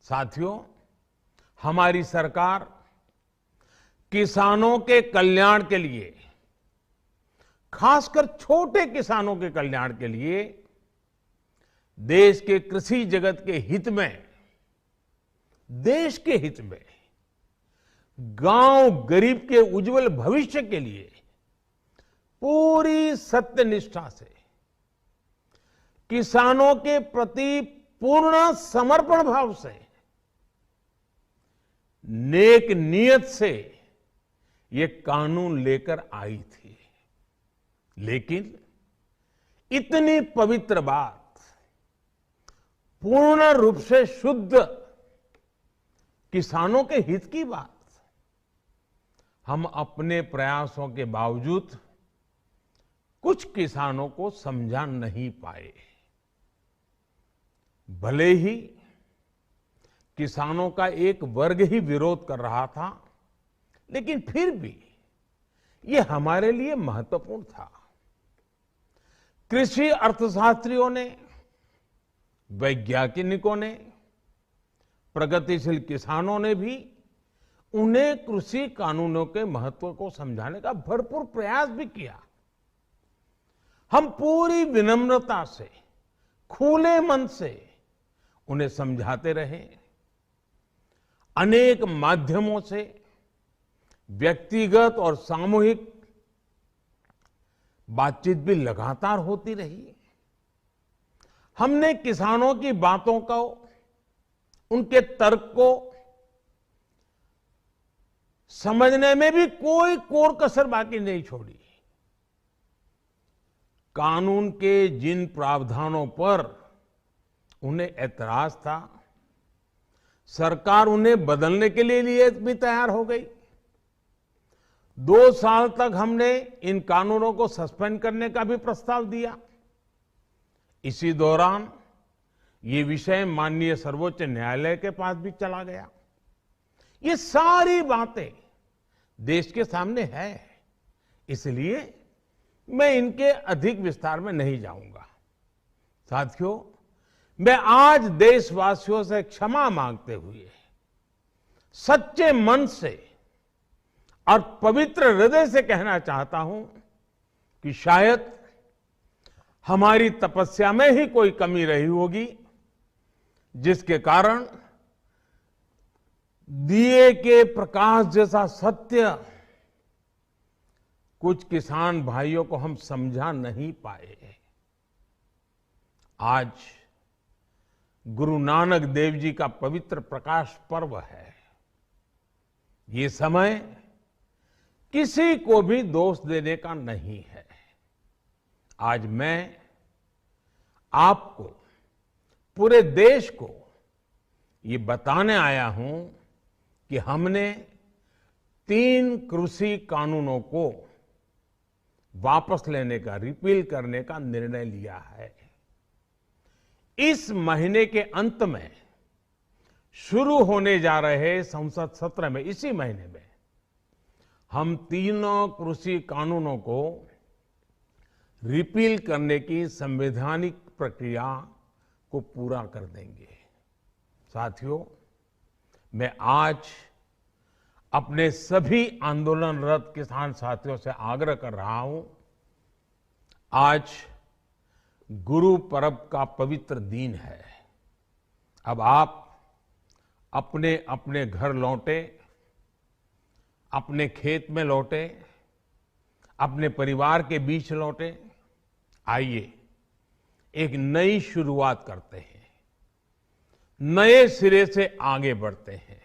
साथियों, हमारी सरकार किसानों के कल्याण के लिए, खासकर छोटे किसानों के कल्याण के लिए देश के कृषि जगत के हित में, देश के हित में, गांव गरीब के उज्जवल भविष्य के लिए पूरी सत्यनिष्ठा से, किसानों के प्रति पूर्ण समर्पण भाव से, नेक नियत से ये कानून लेकर आई थी। लेकिन इतनी पवित्र बात, पूर्ण रूप से शुद्ध किसानों के हित की बात, हम अपने प्रयासों के बावजूद कुछ किसानों को समझा नहीं पाए। भले ही किसानों का एक वर्ग ही विरोध कर रहा था, लेकिन फिर भी ये हमारे लिए महत्वपूर्ण था। कृषि अर्थशास्त्रियों ने, वैज्ञानिकों ने, प्रगतिशील किसानों ने भी उन्हें कृषि कानूनों के महत्व को समझाने का भरपूर प्रयास भी किया। हम पूरी विनम्रता से, खुले मन से उन्हें समझाते रहे। अनेक माध्यमों से व्यक्तिगत और सामूहिक बातचीत भी लगातार होती रही। हमने किसानों की बातों को, उनके तर्क को समझने में भी कोई कोर कसर बाकी नहीं छोड़ी। कानून के जिन प्रावधानों पर उन्हें ऐतराज था, सरकार उन्हें बदलने के लिए भी तैयार हो गई। 2 साल तक हमने इन कानूनों को सस्पेंड करने का भी प्रस्ताव दिया। इसी दौरान ये विषय माननीय सर्वोच्च न्यायालय के पास भी चला गया। ये सारी बातें देश के सामने है, इसलिए मैं इनके अधिक विस्तार में नहीं जाऊंगा। साथियों, मैं आज देशवासियों से क्षमा मांगते हुए सच्चे मन से और पवित्र हृदय से कहना चाहता हूं कि शायद हमारी तपस्या में ही कोई कमी रही होगी, जिसके कारण दिए के प्रकाश जैसा सत्य कुछ किसान भाइयों को हम समझा नहीं पाए। आज गुरु नानक देव जी का पवित्र प्रकाश पर्व है। ये समय किसी को भी दोष देने का नहीं है। आज मैं आपको, पूरे देश को ये बताने आया हूं कि हमने 3 कृषि कानूनों को वापस लेने का, रिपील करने का निर्णय लिया है। इस महीने के अंत में शुरू होने जा रहे संसद सत्र में, इसी महीने में, हम 3 कृषि कानूनों को रिपील करने की संवैधानिक प्रक्रिया को पूरा कर देंगे। साथियों, मैं आज अपने सभी आंदोलनरत किसान साथियों से आग्रह कर रहा हूं, आज गुरु पर्व का पवित्र दिन है। अब आप अपने अपने घर लौटे, अपने खेत में लौटे, अपने परिवार के बीच लौटे। आइए एक नई शुरुआत करते हैं, नए सिरे से आगे बढ़ते हैं।